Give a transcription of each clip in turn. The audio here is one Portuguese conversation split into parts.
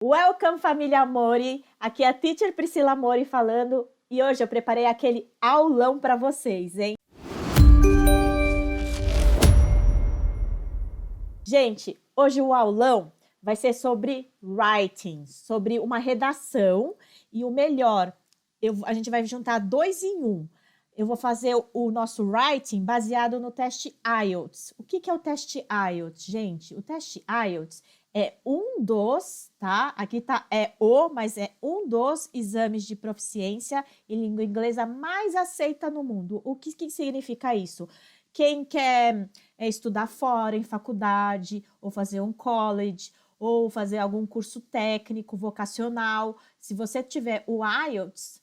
Welcome, família Amore! Aqui é a Teacher Priscila Amore falando e hoje eu preparei aquele aulão para vocês, hein? Gente, hoje o aulão vai ser sobre writing, sobre uma redação e o melhor, a gente vai juntar 2 em 1. Eu vou fazer o nosso writing baseado no teste IELTS. O que é o teste IELTS, gente? O teste IELTS é um dos, tá? Aqui tá mas é um dos exames de proficiência em língua inglesa mais aceita no mundo. O que significa isso? Quem quer estudar fora, em faculdade, ou fazer um college, ou fazer algum curso técnico, vocacional, se você tiver o IELTS,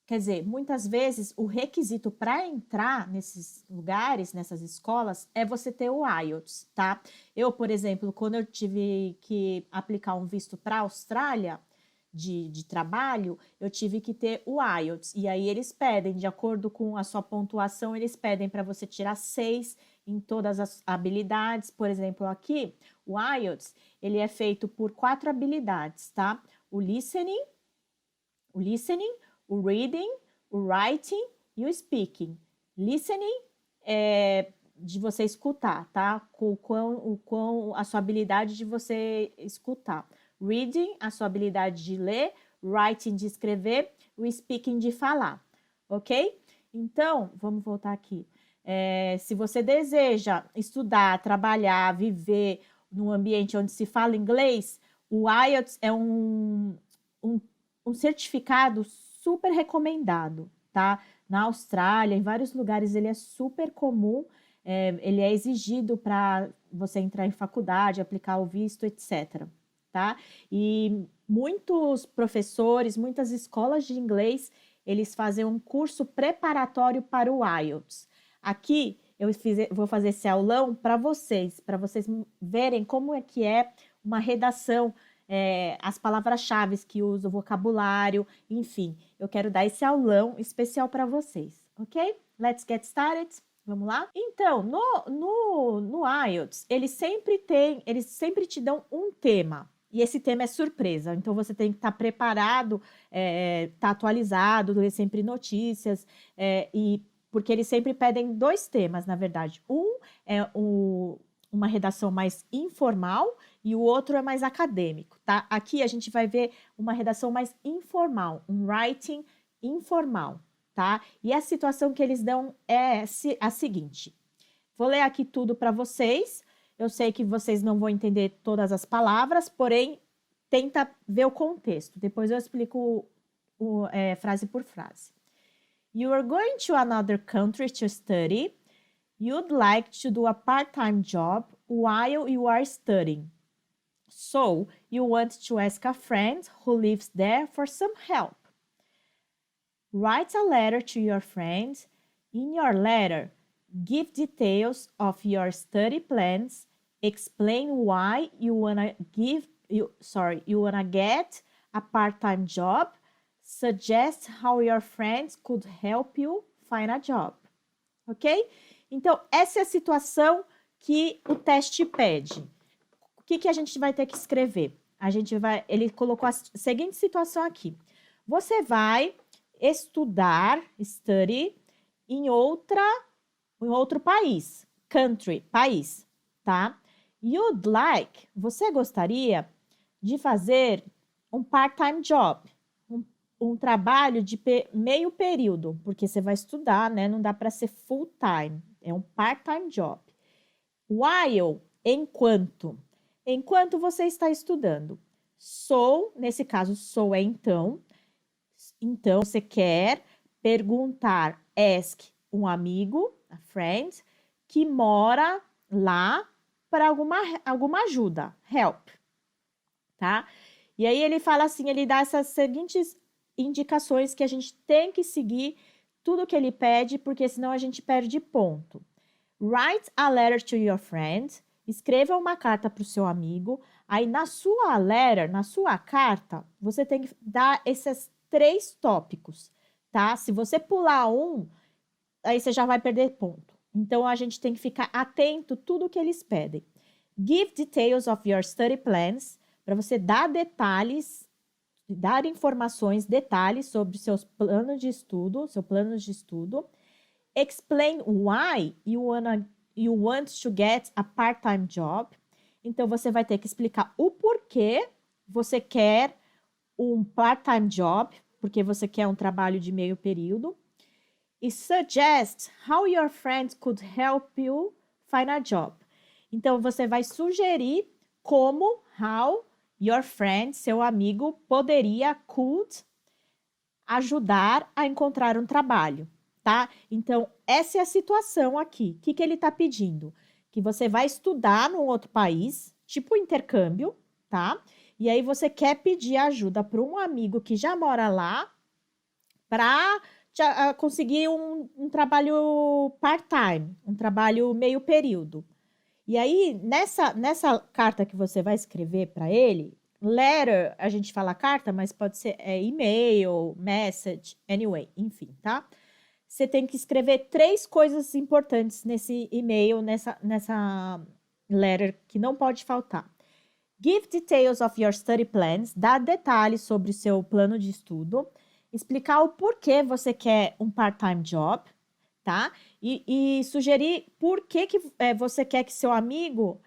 quer dizer, muitas vezes o requisito para entrar nesses lugares, nessas escolas, é você ter o IELTS, tá? Eu, por exemplo, quando eu tive que aplicar um visto para a Austrália de trabalho, eu tive que ter o IELTS. E aí eles pedem, de acordo com a sua pontuação, eles pedem para você tirar 6 em todas as habilidades. Por exemplo, aqui, o IELTS, ele é feito por 4 habilidades, tá? O listening, o reading, o writing e o speaking. Listening é de você escutar, tá? A sua habilidade de você escutar. Reading, a sua habilidade de ler. Writing, de escrever. O speaking, de falar. Ok? Então, vamos voltar aqui. Se você deseja estudar, trabalhar, viver num ambiente onde se fala inglês, o IELTS é um certificado super recomendado, tá? Na Austrália, em vários lugares, ele é super comum, ele é exigido para você entrar em faculdade, aplicar o visto, etc. Tá? E muitos professores, muitas escolas de inglês, eles fazem um curso preparatório para o IELTS. Aqui eu vou fazer esse aulão para vocês verem como é que é uma redação, as palavras-chave que usa, o vocabulário, enfim. Eu quero dar esse aulão especial para vocês, ok? Let's get started. Vamos lá? Então, no IELTS, eles sempre te dão um tema. E esse tema é surpresa, então você tem que estar preparado, estar atualizado, ler sempre notícias, porque eles sempre pedem 2 temas, na verdade. Um é uma redação mais informal e o outro é mais acadêmico, tá? Aqui a gente vai ver uma redação mais informal, um writing informal, tá? E a situação que eles dão é a seguinte. Vou ler aqui tudo para vocês. Eu sei que vocês não vão entender todas as palavras, porém, tenta ver o contexto. Depois eu explico frase por frase. You are going to another country to study. You'd like to do a part-time job while you are studying. So, you want to ask a friend who lives there for some help. Write a letter to your friend. In your letter, give details of your study plans, explain why you wanna get a part-time job, suggest how your friends could help you find a job. Ok? Então, essa é a situação que o teste pede. O que a gente vai ter que escrever? Ele colocou a seguinte situação aqui. Você vai estudar, study, em outro país, country, país, tá? You'd like, você gostaria de fazer um part-time job, um trabalho de meio período, porque você vai estudar, né? Não dá para ser full-time, é um part-time job. While, enquanto você está estudando. So, nesse caso, so é então. Então, você quer perguntar, ask um amigo, a friend, que mora lá para alguma ajuda, help, tá? E aí ele fala assim, ele dá essas seguintes indicações que a gente tem que seguir tudo que ele pede, porque senão a gente perde ponto. Write a letter to your friend, escreva uma carta para o seu amigo, aí na sua letter, na sua carta, você tem que dar esses 3 tópicos, tá? Se você pular um, aí você já vai perder ponto. Então, a gente tem que ficar atento a tudo que eles pedem. Give details of your study plans. para você dar detalhes, dar informações, detalhes sobre seus planos de estudo, seu plano de estudo. Explain why you want to get a part-time job. Então, você vai ter que explicar o porquê você quer um part-time job, porque você quer um trabalho de meio período. E suggest how your friends could help you find a job. Então, você vai sugerir como, how your friend, seu amigo, could ajudar a encontrar um trabalho, tá? Então, essa é a situação aqui. O que ele está pedindo? Que você vai estudar num outro país, tipo intercâmbio, tá? E aí você quer pedir ajuda para um amigo que já mora lá para conseguir um trabalho part-time, um trabalho meio período. E aí, nessa carta que você vai escrever para ele, letter, a gente fala carta, mas pode ser e-mail, message, anyway, enfim, tá? Você tem que escrever 3 coisas importantes nesse e-mail, nessa letter, que não pode faltar. Give details of your study plans, dá detalhes sobre o seu plano de estudo, explicar o porquê você quer um part-time job, tá? E sugerir por que você quer que seu amigo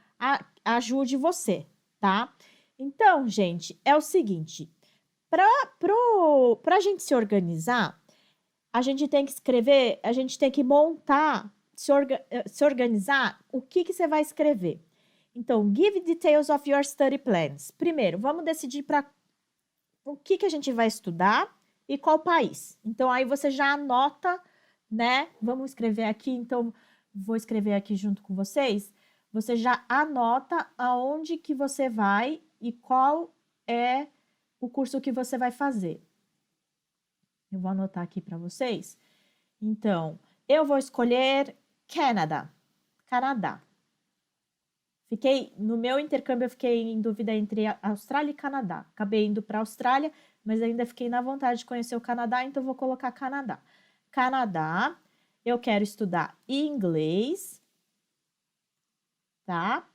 ajude você, tá? Então, gente, é o seguinte, para a gente se organizar, a gente tem que escrever, a gente tem que montar, se organizar, o que você vai escrever. Então, give details of your study plans. Primeiro, vamos decidir para o que a gente vai estudar e qual país. Então, aí você já anota, né? Vamos escrever aqui, então, vou escrever aqui junto com vocês. Você já anota aonde que você vai e qual é o curso que você vai fazer. Eu vou anotar aqui para vocês. Então, eu vou escolher Canadá. No meu intercâmbio, eu fiquei em dúvida entre Austrália e Canadá. Acabei indo para a Austrália, mas ainda fiquei na vontade de conhecer o Canadá, então vou colocar Canadá. Canadá, eu quero estudar inglês, tá?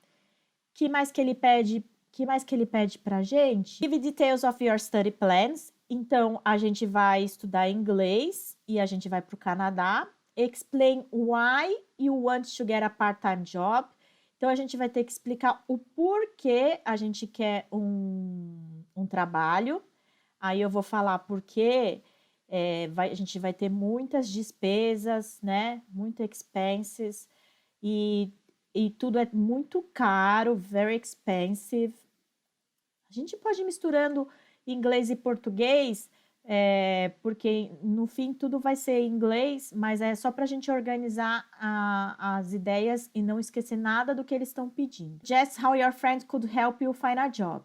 Que mais que ele pede pra gente? Give details of your study plans. Então, a gente vai estudar inglês e a gente vai para o Canadá. Explain why you want to get a part-time job. Então, a gente vai ter que explicar o porquê a gente quer um trabalho. Aí eu vou falar porque a gente vai ter muitas despesas, né? Muito expenses. E tudo é muito caro, very expensive. A gente pode ir misturando inglês e português, porque no fim tudo vai ser em inglês, mas é só para a gente organizar as ideias e não esquecer nada do que eles estão pedindo. Just how your friend could help you find a job.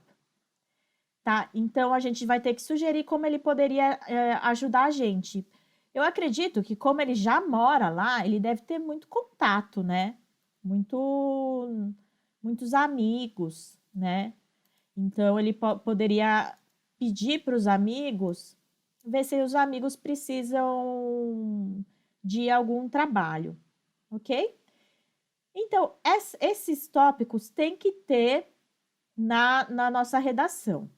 Tá? Então, a gente vai ter que sugerir como ele poderia ajudar a gente. Eu acredito que como ele já mora lá, ele deve ter muito contato, né? Muitos amigos, né? Então, ele poderia pedir para os amigos, ver se os amigos precisam de algum trabalho, ok? Então, esses tópicos têm que ter na nossa redação.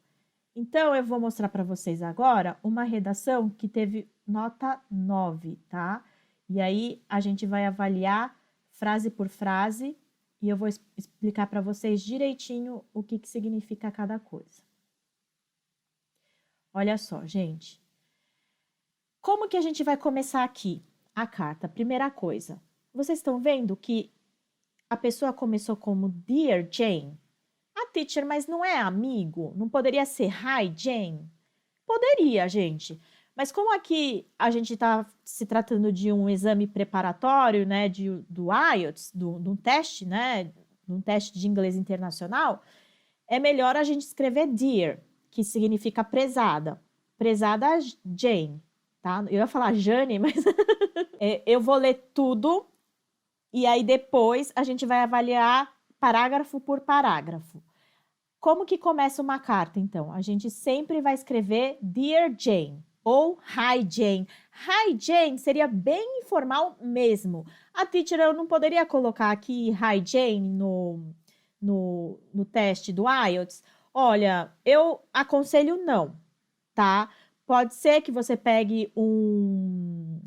Então, eu vou mostrar para vocês agora uma redação que teve nota 9, tá? E aí, a gente vai avaliar frase por frase e eu vou explicar para vocês direitinho o que significa cada coisa. Olha só, gente. Como que a gente vai começar aqui a carta? Primeira coisa, vocês estão vendo que a pessoa começou como Dear Jane? Teacher, mas não é amigo? Não poderia ser Hi, Jane? Poderia, gente. Mas como aqui a gente está se tratando de um exame preparatório, né, do IELTS, de um teste, né, de um teste de inglês internacional, é melhor a gente escrever Dear, que significa prezada. Prezada Jane, tá? Eu ia falar Jane, mas eu vou ler tudo e aí depois a gente vai avaliar parágrafo por parágrafo. Como que começa uma carta, então? A gente sempre vai escrever Dear Jane ou Hi Jane. Hi Jane seria bem informal mesmo. A teacher, eu não poderia colocar aqui Hi Jane no teste do IELTS? Olha, eu aconselho não, tá? Pode ser que você pegue um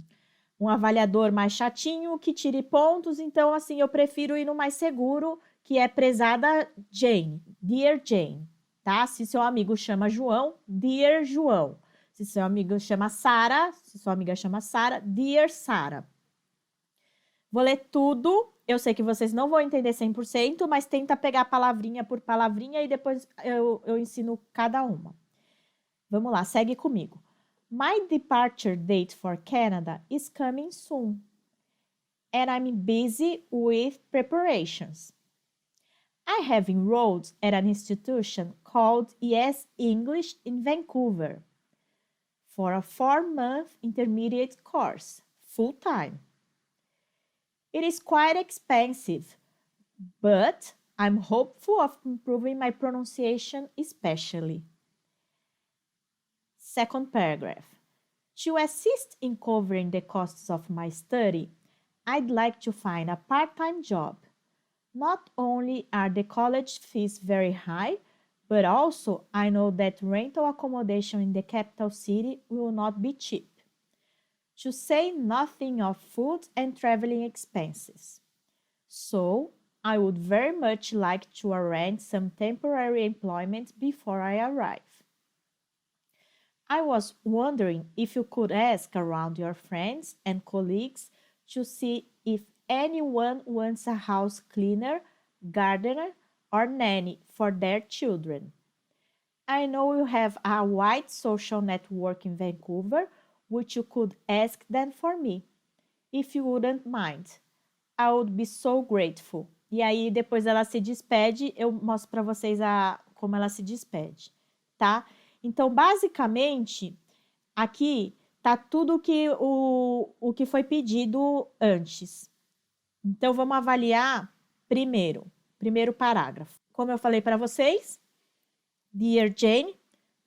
avaliador mais chatinho que tire pontos, então assim, eu prefiro ir no mais seguro, que é prezada Jane, Dear Jane, tá? Se seu amigo chama João, Dear João. Se seu amigo chama Sara, se sua amiga chama Sara, Dear Sara. Vou ler tudo. Eu sei que vocês não vão entender 100%, mas tenta pegar palavrinha por palavrinha e depois eu ensino cada uma. Vamos lá, segue comigo. My departure date for Canada is coming soon, and I'm busy with preparations. I have enrolled at an institution called Yes English in Vancouver for a 4-month intermediate course, full-time. It is quite expensive, but I'm hopeful of improving my pronunciation especially. Second paragraph. To assist in covering the costs of my study, I'd like to find a part-time job. Not only are the college fees very high, but also I know that rental accommodation in the capital city will not be cheap. To say nothing of food and traveling expenses. So, I would very much like to arrange some temporary employment before I arrive. I was wondering if you could ask around your friends and colleagues to see if anyone wants a house cleaner, gardener, or nanny for their children. I know you have a wide social network in Vancouver, which you could ask them for me, if you wouldn't mind. I would be so grateful. E aí, depois ela se despede, eu mostro para vocês como ela se despede, tá? Então, basicamente, aqui tá tudo o que foi pedido antes. Então, vamos avaliar primeiro parágrafo. Como eu falei para vocês, Dear Jane,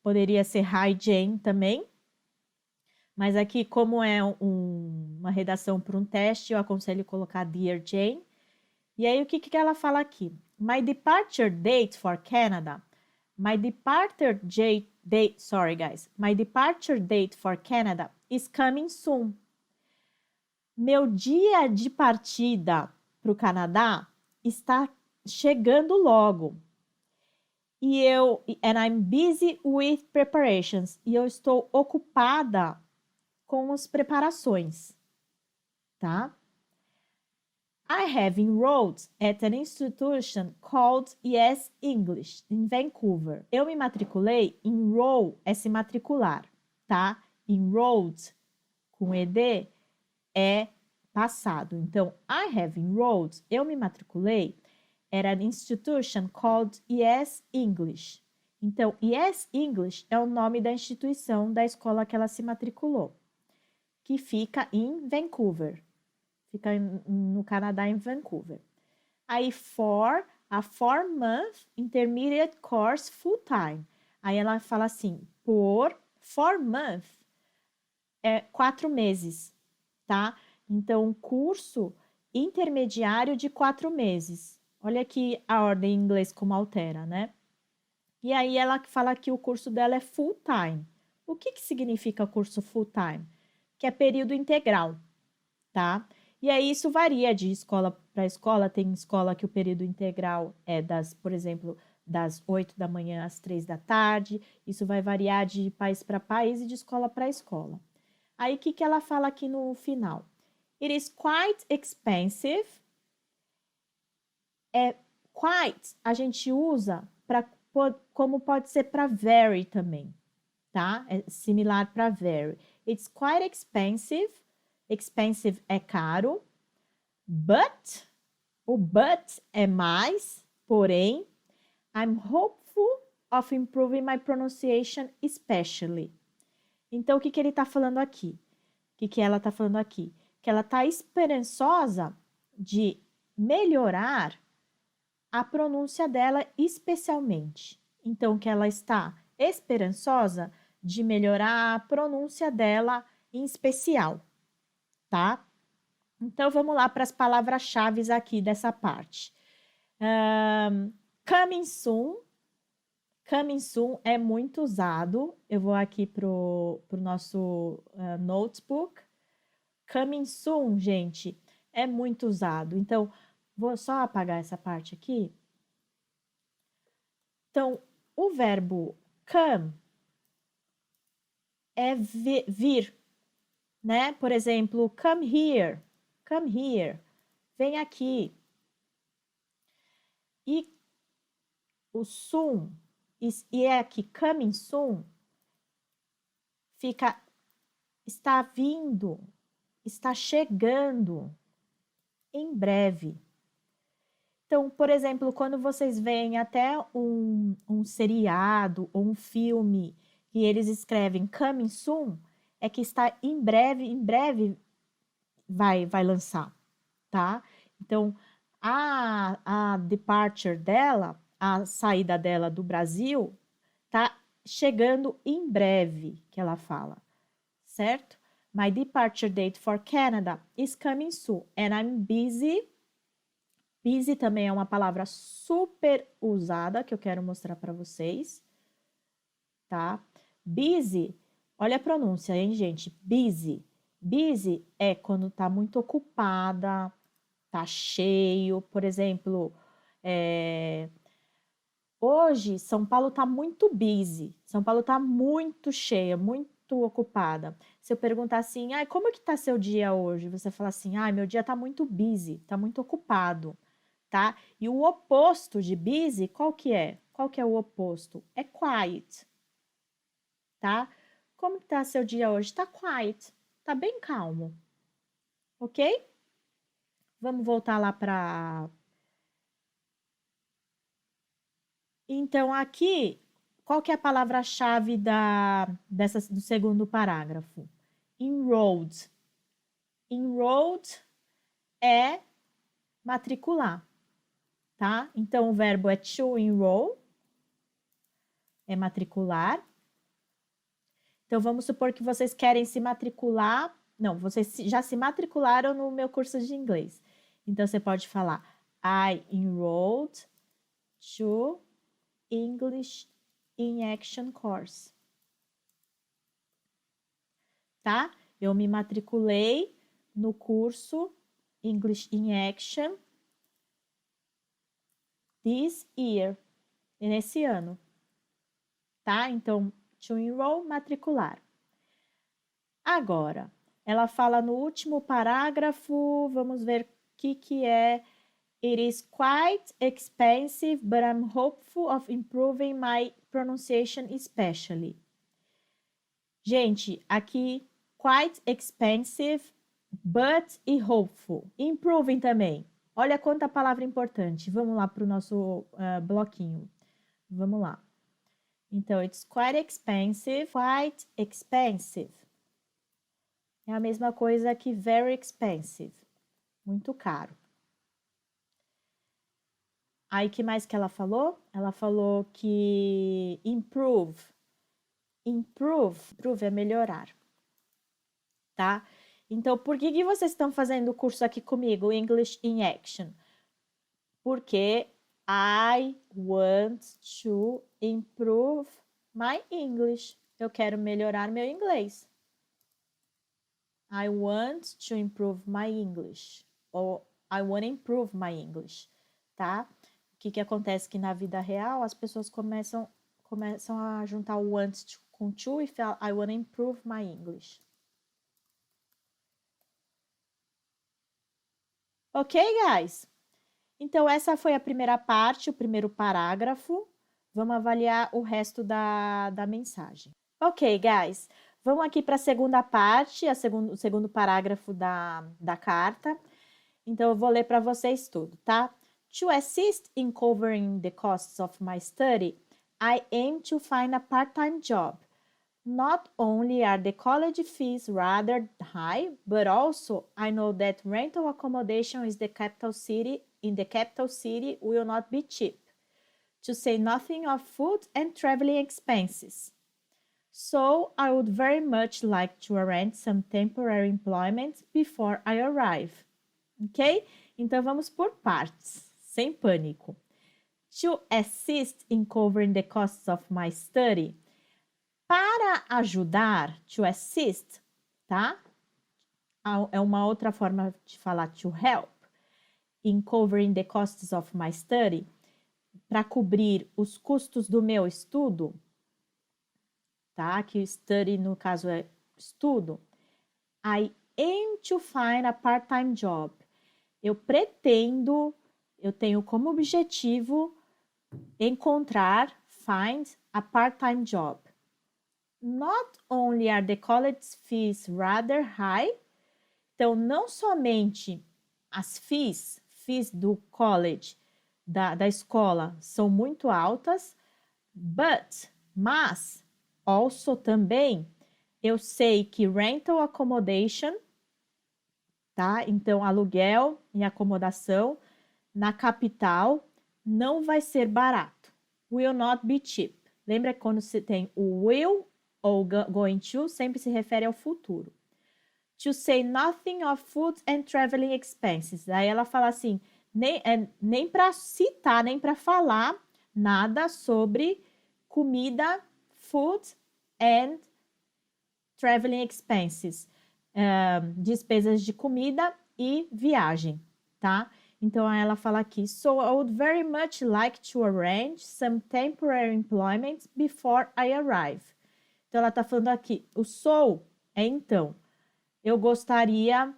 poderia ser Hi Jane também. Mas aqui, como é uma redação para um teste, eu aconselho colocar Dear Jane. E aí, o que ela fala aqui? My departure date for Canada. My departure date for Canada is coming soon. Meu dia de partida para o Canadá está chegando logo. And I'm busy with preparations. E eu estou ocupada com as preparações, tá? I have enrolled at an institution called Yes English in Vancouver. Eu me matriculei, enroll é se matricular, tá? Enrolled com ED é passado. Então, I have enrolled, eu me matriculei at an institution called Yes English. Então, Yes English é o nome da instituição da escola que ela se matriculou, que fica em Vancouver. Fica no Canadá, em Vancouver. Aí, for a 4-month intermediate course full-time. Aí ela fala assim, por 4-month é 4 meses, tá? Então, um curso intermediário de 4 meses. Olha aqui a ordem em inglês como altera, né? E aí ela fala que o curso dela é full-time. O que significa curso full-time? Que é período integral, tá? E aí isso varia de escola para escola. Tem escola que o período integral é por exemplo, das 8 da manhã às 3 da tarde. Isso vai variar de país para país e de escola para escola. Aí o que ela fala aqui no final? It is quite expensive. Quite a gente usa como pode ser para very também, tá? É similar para very. It's quite expensive. Expensive é caro. But, o but é mais, porém, I'm hopeful of improving my pronunciation especially. Então, o que ele está falando aqui? O que ela está falando aqui? Que ela está esperançosa de melhorar a pronúncia dela especialmente. Então, que ela está esperançosa de melhorar a pronúncia dela em especial, tá? Então, vamos lá para as palavras-chave aqui dessa parte. Coming soon, Coming soon é muito usado. Eu vou aqui pro nosso notebook. Coming soon, gente, é muito usado. Então, vou só apagar essa parte aqui. Então, o verbo come é vir, né? Por exemplo, come here, vem aqui. E o soon, e é aqui, coming soon, fica, está vindo, está chegando, em breve. Então, por exemplo, quando vocês veem até um seriado ou um filme e eles escrevem coming soon, é que está em breve vai lançar, tá? Então, a departure dela, a saída dela do Brasil, tá chegando em breve, que ela fala, certo? My departure date for Canada is coming soon, and I'm busy. Busy também é uma palavra super usada que eu quero mostrar para vocês, tá? Busy, olha a pronúncia, hein, gente? Busy. Busy é quando tá muito ocupada, tá cheio. Por exemplo, hoje São Paulo tá muito busy. São Paulo tá muito cheia, muito ocupada. Se eu perguntar assim, como é que tá seu dia hoje? Você fala assim, meu dia tá muito busy, tá muito ocupado. Tá? E o oposto de busy, qual que é? Qual que é o oposto? É quiet, tá? Como que tá seu dia hoje? Tá quiet, tá bem calmo, ok? Vamos voltar lá para... Então, aqui, qual que é a palavra-chave do segundo parágrafo? Enrolled. Enrolled é matricular, tá? Então, o verbo é to enroll, é matricular. Então, vamos supor que vocês querem se matricular. Não, vocês já se matricularam no meu curso de inglês. Então, você pode falar I enrolled to English in Action course. Tá? Eu me matriculei no curso English in Action this year, nesse ano. Tá? Então, to enroll, matricular. Agora, ela fala no último parágrafo, vamos ver o que é. It is quite expensive, but I'm hopeful of improving my pronunciation especially. Gente, aqui, quite expensive, but e hopeful. Improving também. Olha quanta palavra importante. Vamos lá para o nosso bloquinho. Vamos lá. Então, it's quite expensive, quite expensive. É a mesma coisa que very expensive, muito caro. Aí, que mais que ela falou? Ela falou que improve é melhorar, tá? Então, por que vocês estão fazendo o curso aqui comigo, English in Action? Porque I want to improve my English. Eu quero melhorar meu inglês. I want to improve my English. Ou I want to improve my English, tá? O que acontece que na vida real as pessoas começam a juntar o want com to e falar I want to improve my English. Ok, guys? Então, essa foi a primeira parte, o primeiro parágrafo. Vamos avaliar o resto da mensagem. Ok, guys. Vamos aqui para a segunda parte, o segundo parágrafo da carta. Então, eu vou ler para vocês tudo, tá? To assist in covering the costs of my study, I aim to find a part-time job. Not only are the college fees rather high, but also I know that rental accommodation in the capital city will not be cheap, to say nothing of food and traveling expenses. So I would very much like to arrange some temporary employment before I arrive. Ok? Então vamos por partes, sem pânico. To assist in covering the costs of my study. Para ajudar, to assist, tá? É uma outra forma de falar to help. In covering the costs of my study. Para cobrir os custos do meu estudo, tá? Que study, no caso, é estudo. I aim to find a part-time job. Eu tenho como objetivo encontrar, find a part-time job. Not only are the college fees rather high, então não somente as fees do college, da escola, são muito altas, mas, also também, eu sei que rental accommodation, tá? Então, aluguel e acomodação na capital não vai ser barato. Will not be cheap. Lembra que quando você tem o will ou going to, sempre se refere ao futuro. To say nothing of food and traveling expenses. Aí ela fala assim, nem para citar, nem para falar nada sobre comida, food and traveling expenses. Despesas de comida e viagem, tá? Então, ela fala aqui, so I would very much like to arrange some temporary employment before I arrive. Então, ela tá falando aqui, o so é então. Eu gostaria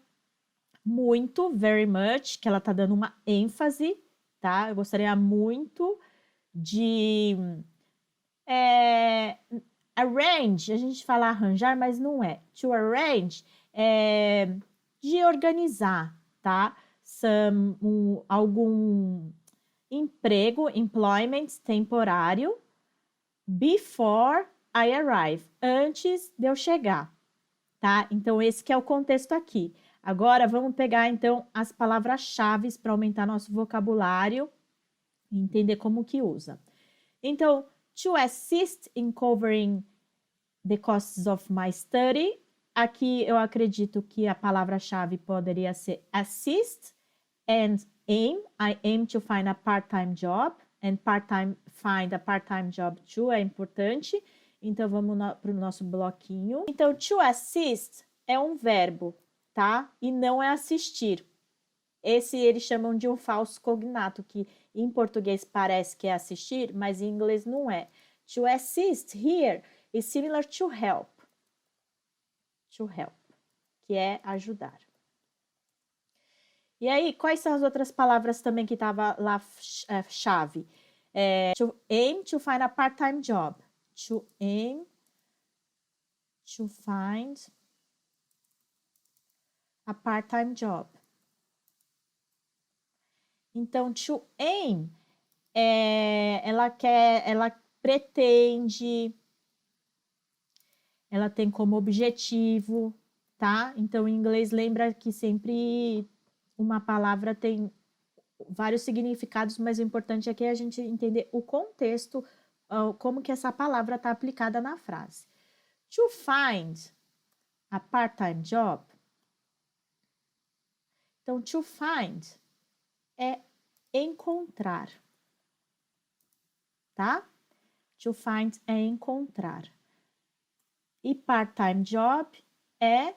muito, very much, que ela tá dando uma ênfase, tá? Eu gostaria muito de arrange, a gente fala arranjar, mas não é. To arrange é de organizar, tá? Algum emprego, employment temporário, before I arrive, antes de eu chegar, tá? Então, esse que é o contexto aqui. Agora, vamos pegar, então, as palavras-chave para aumentar nosso vocabulário e entender como que usa. Então, to assist in covering the costs of my study. Aqui eu acredito que a palavra-chave poderia ser assist and aim. I aim to find a part-time job. And find a part-time job too é importante. Então, vamos para o nosso bloquinho. Então, to assist é um verbo, tá? E não é assistir. Esse eles chamam de um falso cognato, que em português parece que é assistir, mas em inglês não é. To assist here is similar to help. To help, que é ajudar. E aí, quais são as outras palavras também que estava lá chave? To aim to find a part-time job. To aim to find a part-time job. Então, to aim, ela pretende, ela tem como objetivo, tá? Então, em inglês, lembra que sempre uma palavra tem vários significados, mas o importante aqui é a gente entender o contexto, como que essa palavra está aplicada na frase. To find a part-time job. Então, to find é encontrar, tá? To find é encontrar. E part-time job é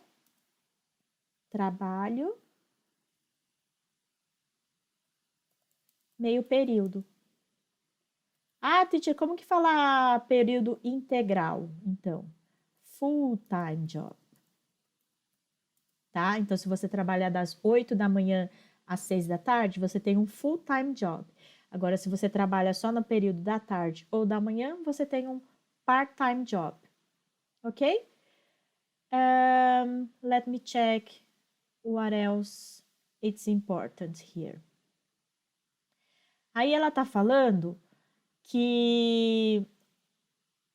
trabalho meio período. Ah, teacher, como que fala período integral? Então, full-time job. Tá? Então, se você trabalhar das 8 da manhã às 6 da tarde, você tem um full-time job. Agora, se você trabalha só no período da tarde ou da manhã, você tem um part-time job. Ok? Let me check what else it's important here. Aí ela tá falando que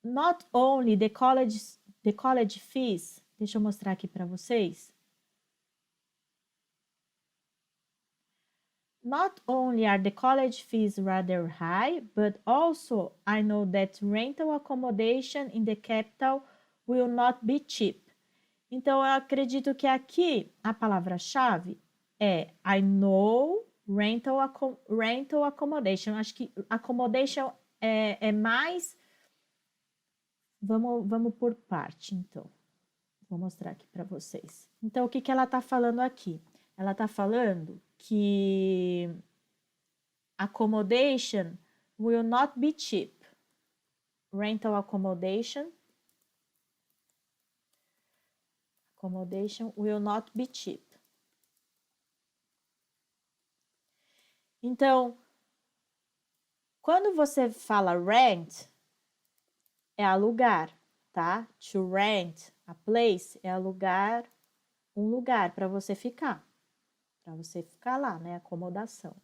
not only the college fees, deixa eu mostrar aqui para vocês. Not only are the college fees rather high, but also I know that rental accommodation in the capital will not be cheap. Então, eu acredito que aqui a palavra-chave é I know rental accommodation. Acho que accommodation é mais... Vamos por parte, então. Vou mostrar aqui para vocês. Então, o que ela está falando aqui? Ela está falando que accommodation will not be cheap. Rental accommodation will not be cheap. Então, quando você fala rent, é alugar, tá? To rent a place é alugar um lugar para você ficar lá, né? Acomodação.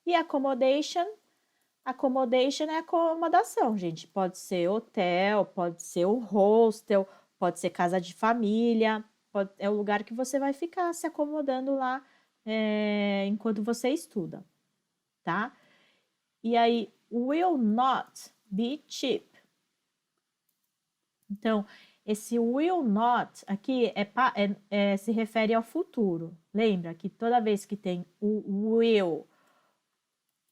E accommodation é acomodação, gente. Pode ser hotel, pode ser um hostel, pode ser casa de família, é o lugar que você vai ficar se acomodando lá enquanto você estuda, tá? E aí, will not be cheap. Então, esse will not aqui se refere ao futuro. Lembra que toda vez que tem o will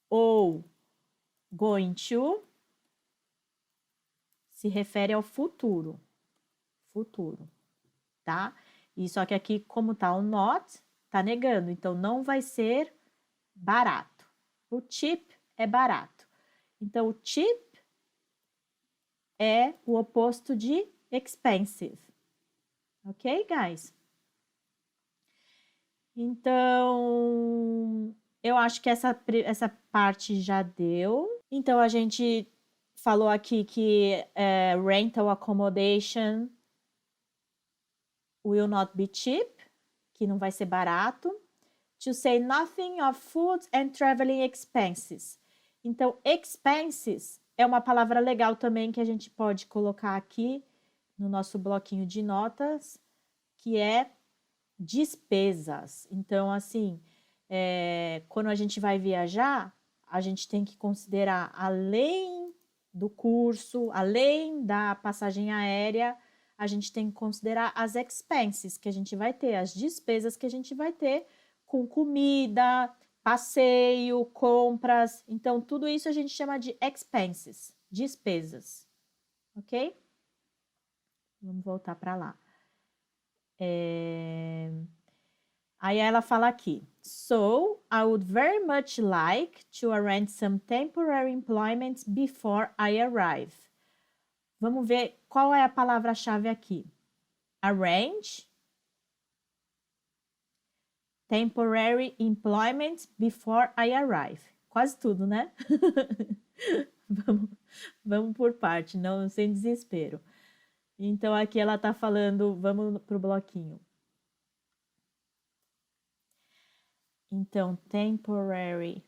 ou going to, se refere ao futuro. Tá? E só que aqui, como tá o not, tá negando. Então, não vai ser barato. O cheap é barato. Então, o cheap é o oposto de expensive. Ok, guys? Então, eu acho que essa parte já deu. Então, a gente falou aqui que rental accommodation will not be cheap, que não vai ser barato. To say nothing of food and traveling expenses. Então, expenses é uma palavra legal também que a gente pode colocar aqui no nosso bloquinho de notas, que é despesas. Então, assim, quando a gente vai viajar, a gente tem que considerar, além do curso, além da passagem aérea, a gente tem que considerar as expenses que a gente vai ter, as despesas que a gente vai ter com comida, passeio, compras. Então, tudo isso a gente chama de expenses, despesas. Ok? Vamos voltar para lá. Aí ela fala aqui. So, I would very much like to arrange some temporary employment before I arrive. Vamos ver qual é a palavra-chave aqui. Arrange. Temporary employment before I arrive. Quase tudo, né? vamos por parte, não sem desespero. Então, aqui ela tá falando, vamos pro bloquinho. Então, temporary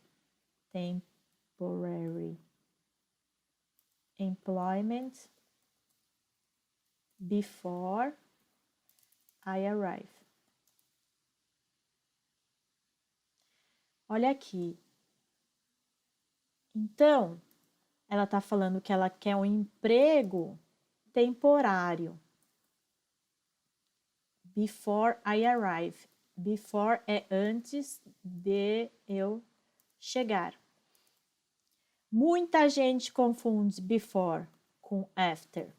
employment before I arrive. Olha aqui. Então, ela tá falando que ela quer um emprego temporário. Before I arrive. Before é antes de eu chegar. Muita gente confunde before com after.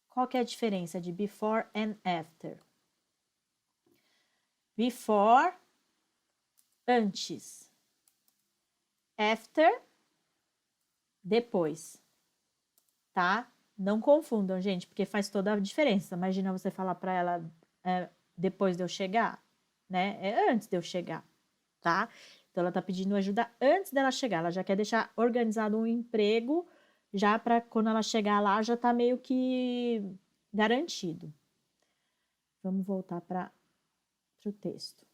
Qual que é a diferença de before and after? Before, antes. After, depois. Tá? Não confundam, gente, porque faz toda a diferença. Imagina você falar para ela depois de eu chegar, né? É antes de eu chegar, tá? Então, ela tá pedindo ajuda antes dela chegar. Ela já quer deixar organizado um emprego, já para quando ela chegar lá, já tá meio que garantido. Vamos voltar para o texto.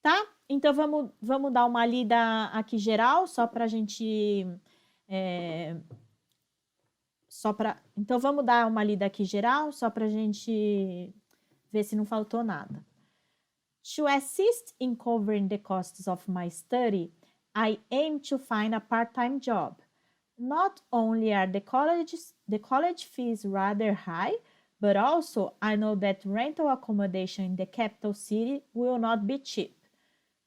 Tá? Então, vamos dar uma lida aqui geral, só para a gente... Então, vamos dar uma lida aqui geral, só para a gente ver se não faltou nada. To assist in covering the costs of my study, I aim to find a part-time job. Not only are the college fees rather high, But also, I know that rental accommodation in the capital city will not be cheap,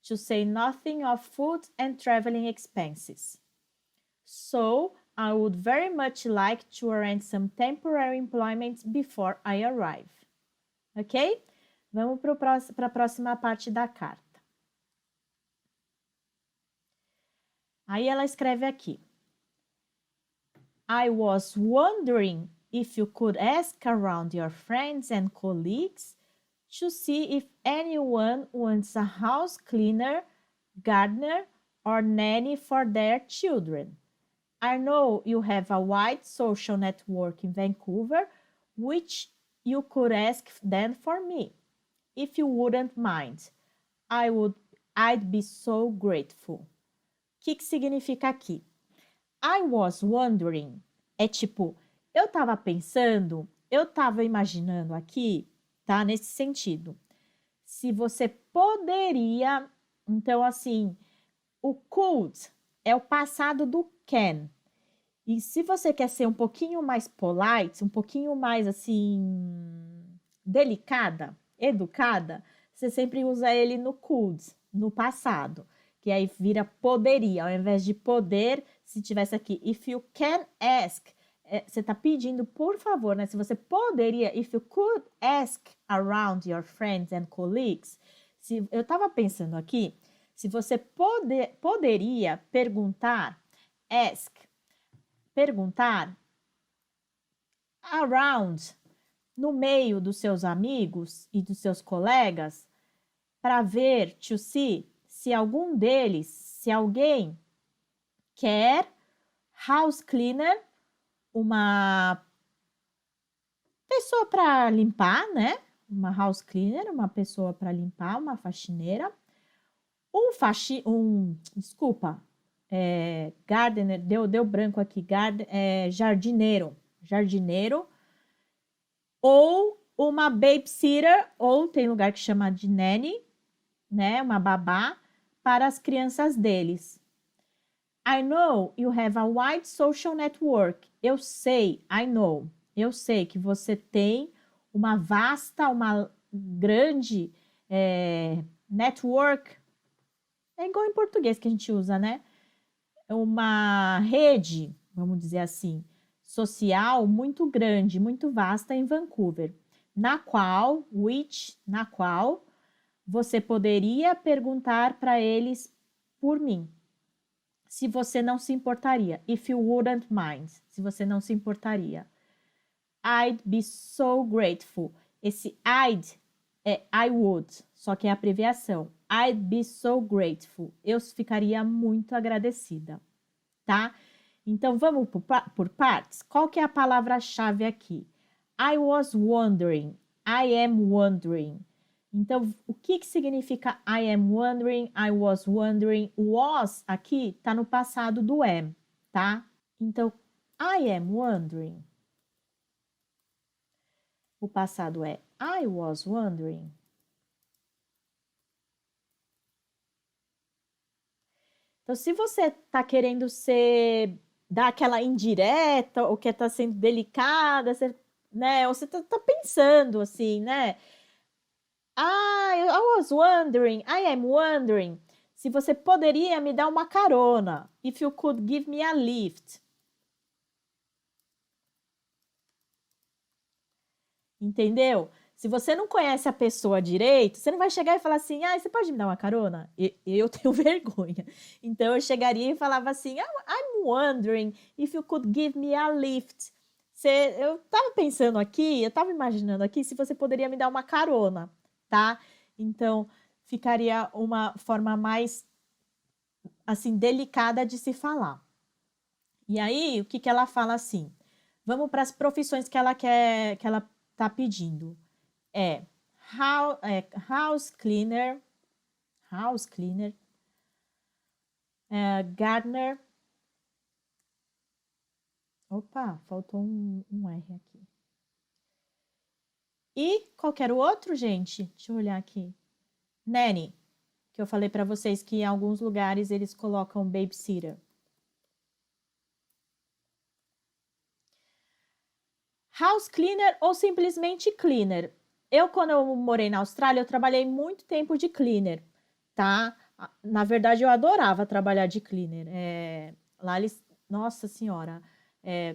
to say nothing of food and traveling expenses. So, I would very much like to arrange some temporary employment before I arrive. Ok? Vamos para a próxima parte da carta. Aí ela escreve aqui. I was wondering if you could ask around your friends and colleagues to see if anyone wants a house cleaner, gardener, or nanny for their children. I know you have a wide social network in Vancouver, which you could ask them for me. If you wouldn't mind, I'd be so grateful. O que significa aqui? I was wondering. É tipo, eu tava pensando, eu tava imaginando aqui, tá? Nesse sentido. Se você poderia, então assim, o could é o passado do can. E se você quer ser um pouquinho mais polite, um pouquinho mais assim, delicada, educada, você sempre usa ele no could, no passado. Que aí vira poderia, ao invés de poder, se tivesse aqui, if you can ask, você está pedindo, por favor, né? Se você poderia, if you could ask around your friends and colleagues, eu estava pensando aqui, se você poderia perguntar, ask, perguntar, around, no meio dos seus amigos e dos seus colegas, para ver, to see, se algum deles, se alguém quer house cleaner, uma pessoa para limpar, né? Uma house cleaner, uma pessoa para limpar, uma faxineira, gardener, deu branco aqui, jardineiro, ou uma babysitter, ou tem lugar que chama de nanny, né? Uma babá, para as crianças deles. I know you have a wide social network. Eu sei que você tem uma grande network. É igual em português que a gente usa, né? Uma rede, vamos dizer assim, social muito grande, muito vasta em Vancouver, na qual você poderia perguntar para eles por mim, se você não se importaria. If you wouldn't mind, se você não se importaria. I'd be so grateful. Esse I'd é I would, só que é a abreviação. I'd be so grateful. Eu ficaria muito agradecida, tá? Então, vamos por partes. Qual que é a palavra-chave aqui? I was wondering. I am wondering. Então, o que significa I am wondering, I was wondering? Was aqui está no passado do am, tá? Então, I am wondering. O passado é I was wondering. Então, se você está querendo dar aquela indireta, ou quer estar sendo delicada, né? Ou você está pensando assim, né? I was wondering, I am wondering, se você poderia me dar uma carona. If you could give me a lift. Entendeu? Se você não conhece a pessoa direito, você não vai chegar e falar assim, você pode me dar uma carona? Eu tenho vergonha. Então, eu chegaria e falava assim, I'm wondering if you could give me a lift. Eu estava pensando aqui, eu estava imaginando aqui se você poderia me dar uma carona, tá? Então, ficaria uma forma mais, assim, delicada de se falar. E aí, o que ela fala assim? Vamos para as profissões que ela quer, que ela está pedindo. House cleaner, gardener. Opa, faltou um R aqui. E qual que era o outro, gente? Deixa eu olhar aqui. Nanny, que eu falei para vocês que em alguns lugares eles colocam babysitter. House cleaner ou simplesmente cleaner. Quando eu morei na Austrália, eu trabalhei muito tempo de cleaner, tá? Na verdade, eu adorava trabalhar de cleaner. Lá eles, nossa senhora,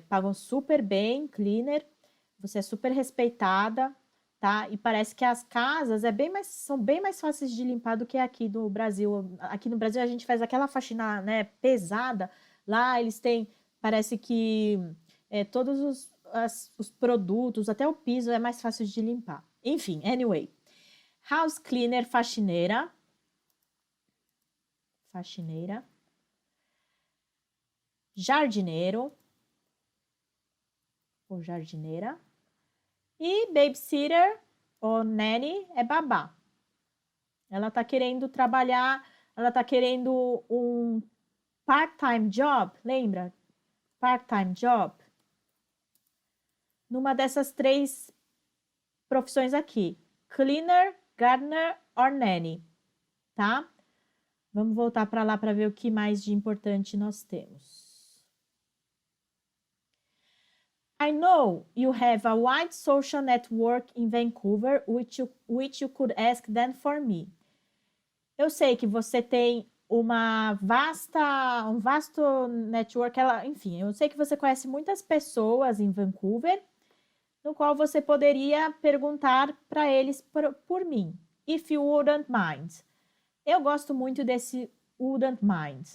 pagam super bem, cleaner. Você é super respeitada, tá? E parece que as casas são bem mais fáceis de limpar do que aqui no Brasil. Aqui no Brasil a gente faz aquela faxina, né, pesada. Lá eles têm, parece que todos os produtos, até o piso é mais fácil de limpar. Enfim, anyway. House cleaner, faxineira. Faxineira. Jardineiro ou jardineira. E babysitter ou nanny é babá. Ela tá querendo trabalhar, ela tá querendo um part-time job, lembra? Part-time job. Numa dessas 3 profissões aqui. Cleaner, gardener or nanny, tá? Vamos voltar para lá para ver o que mais de importante nós temos. I know you have a wide social network in Vancouver, which you could ask them for me. Eu sei que você tem um vasto network, enfim, eu sei que você conhece muitas pessoas em Vancouver, no qual você poderia perguntar para eles por mim. If you wouldn't mind. Eu gosto muito desse wouldn't mind,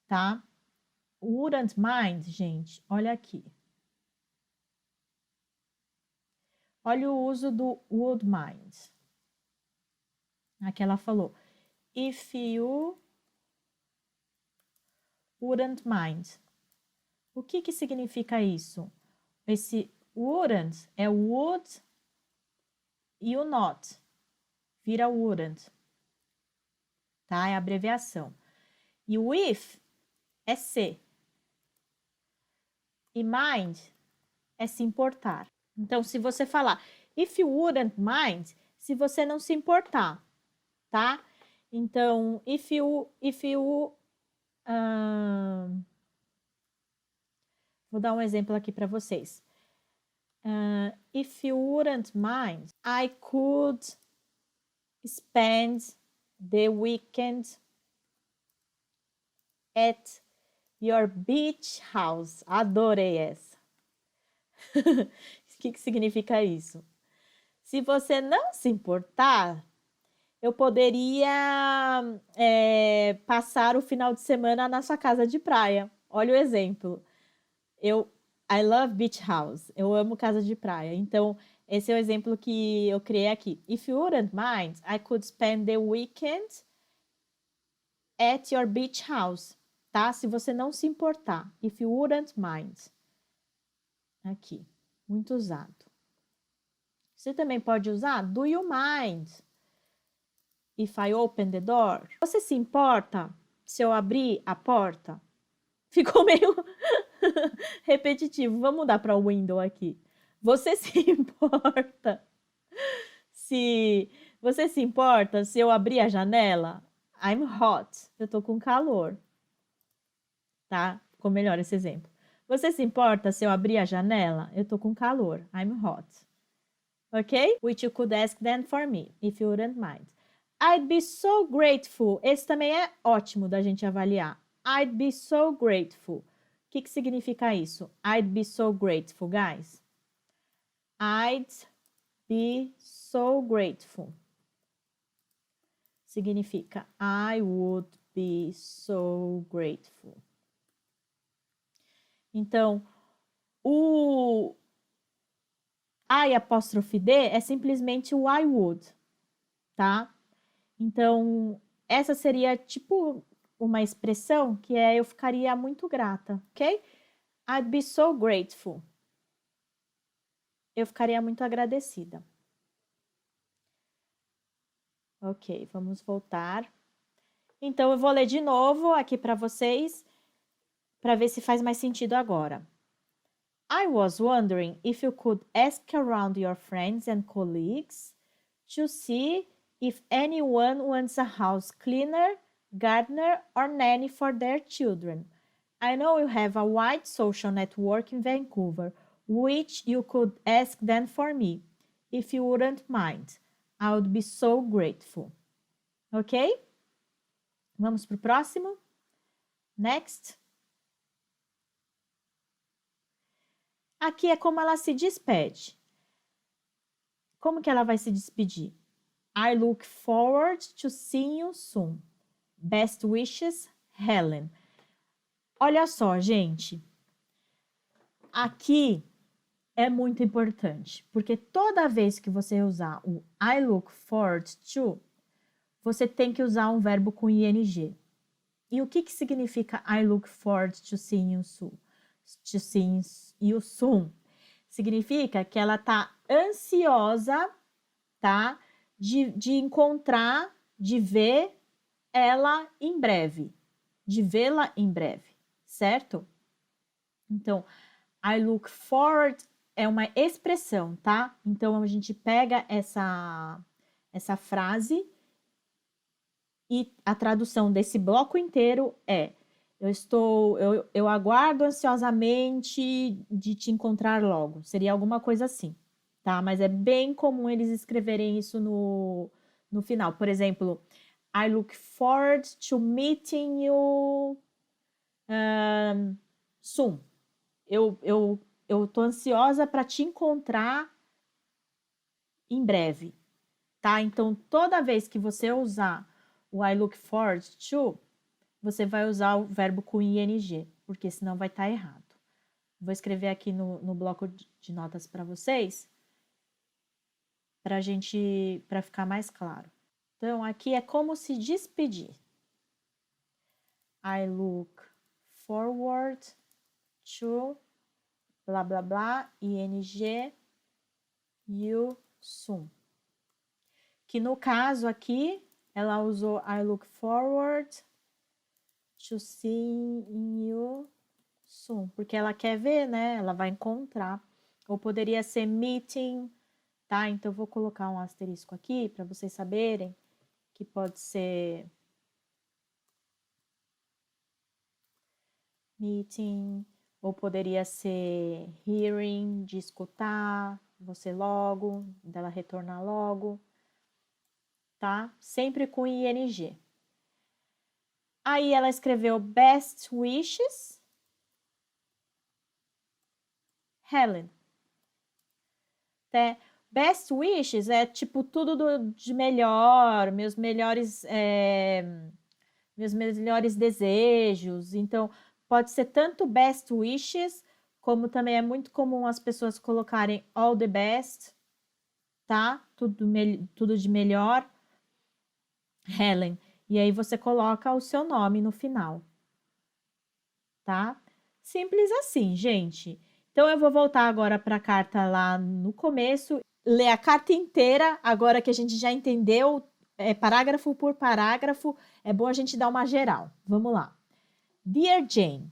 tá? Wouldn't mind, gente, olha aqui. Olha o uso do would mind. Aqui ela falou, if you wouldn't mind. O que significa isso? Esse wouldn't é would e o not. Vira wouldn't. Tá? É a abreviação. E o if é se. E mind é se importar. Então, se você falar if you wouldn't mind, se você não se importar, tá? Então, vou dar um exemplo aqui para vocês. If you wouldn't mind, I could spend the weekend at your beach house. Adorei essa. O que significa isso? Se você não se importar, eu poderia passar o final de semana na sua casa de praia. Olha o exemplo. I love beach house. Eu amo casa de praia. Então, esse é o exemplo que eu criei aqui. If you wouldn't mind, I could spend the weekend at your beach house. Tá? Se você não se importar. If you wouldn't mind. Aqui. Muito usado. Você também pode usar do you mind? If I open the door. Você se importa se eu abrir a porta? Ficou meio repetitivo. Vamos mudar para o window aqui. Você se importa se eu abrir a janela? I'm hot. Eu tô com calor. Tá? Ficou melhor esse exemplo. Você se importa se eu abrir a janela? Eu tô com calor. I'm hot. Ok? Which you could ask them for me, if you wouldn't mind. I'd be so grateful. Esse também é ótimo da gente avaliar. I'd be so grateful. O que significa isso? I'd be so grateful, guys. I'd be so grateful. Significa I would be so grateful. Então, o I apóstrofe D é simplesmente o I would, tá? Então, essa seria tipo uma expressão que eu ficaria muito grata, ok? I'd be so grateful. Eu ficaria muito agradecida. Ok, vamos voltar. Então, eu vou ler de novo aqui para vocês, para ver se faz mais sentido agora. I was wondering if you could ask around your friends and colleagues to see if anyone wants a house cleaner, gardener, or nanny for their children. I know you have a wide social network in Vancouver, which you could ask them for me, if you wouldn't mind. I would be so grateful. Ok? Vamos para o próximo? Next. Aqui é como ela se despede. Como que ela vai se despedir? I look forward to seeing you soon. Best wishes, Helen. Olha só, gente. Aqui é muito importante, porque toda vez que você usar o I look forward to, você tem que usar um verbo com ing. E o que significa I look forward to seeing you soon? To seeing you soon. Significa que ela tá ansiosa, tá? De encontrar, de ver ela em breve. De vê-la em breve, certo? Então, I look forward é uma expressão, tá? Então, a gente pega essa frase e a tradução desse bloco inteiro é: eu aguardo ansiosamente de te encontrar logo. Seria alguma coisa assim, tá? Mas é bem comum eles escreverem isso no final. Por exemplo, I look forward to meeting you soon. Eu tô ansiosa para te encontrar em breve, tá? Então, toda vez que você usar o I look forward to, você vai usar o verbo com ing, porque senão vai estar errado. Vou escrever aqui no bloco de notas para vocês, para ficar mais claro. Então, aqui é como se despedir. I look forward to blá blá blá, ing, you soon. Que no caso aqui, ela usou I look forward to seeing you soon, porque ela quer ver, né? Ela vai encontrar. Ou poderia ser meeting, tá? Então, eu vou colocar um asterisco aqui para vocês saberem que pode ser meeting, ou poderia ser hearing, de escutar, você logo, dela retornar logo, tá? Sempre com ing. Aí ela escreveu best wishes, Helen. Best wishes é tipo tudo de melhor, meus melhores desejos. Então, pode ser tanto best wishes, como também é muito comum as pessoas colocarem all the best, tá? Tudo de melhor, Helen. E aí você coloca o seu nome no final, tá? Simples assim, gente. Então, eu vou voltar agora para a carta lá no começo, ler a carta inteira, agora que a gente já entendeu, parágrafo por parágrafo, é bom a gente dar uma geral. Vamos lá. Dear Jane,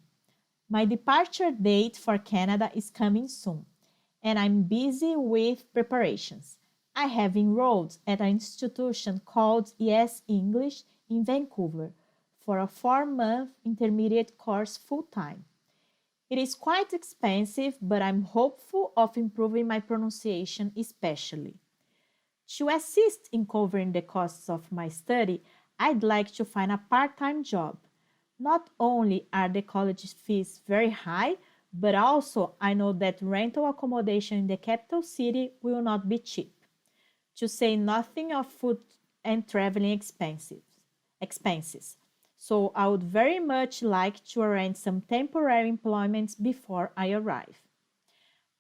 my departure date for Canada is coming soon, and I'm busy with preparations. I have enrolled at an institution called Yes English in Vancouver for a 4-month intermediate course full-time. It is quite expensive, but I'm hopeful of improving my pronunciation especially. To assist in covering the costs of my study, I'd like to find a part-time job. Not only are the college fees very high, but also I know that rental accommodation in the capital city will not be cheap, to say nothing of food and traveling expenses. So I would very much like to arrange some temporary employment before I arrive.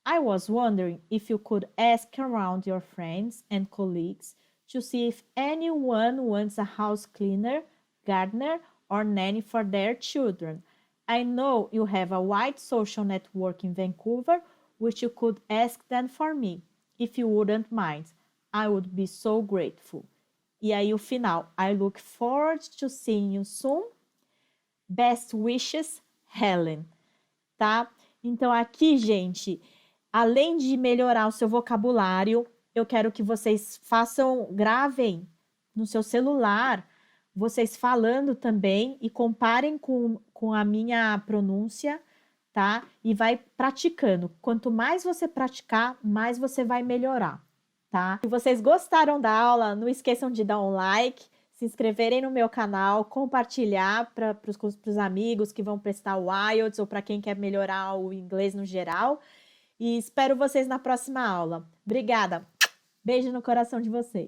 I was wondering if you could ask around your friends and colleagues to see if anyone wants a house cleaner, gardener, or nanny for their children. I know you have a wide social network in Vancouver, which you could ask them for me, if you wouldn't mind. I would be so grateful. E aí o final, I look forward to seeing you soon. Best wishes, Helen. Tá? Então aqui, gente, além de melhorar o seu vocabulário, eu quero que vocês gravem no seu celular, vocês falando também e comparem com a minha pronúncia, tá? E vai praticando. Quanto mais você praticar, mais você vai melhorar, tá? Se vocês gostaram da aula, não esqueçam de dar um like, se inscreverem no meu canal, compartilhar para os amigos que vão prestar o IELTS ou para quem quer melhorar o inglês no geral. E espero vocês na próxima aula. Obrigada! Beijo no coração de vocês!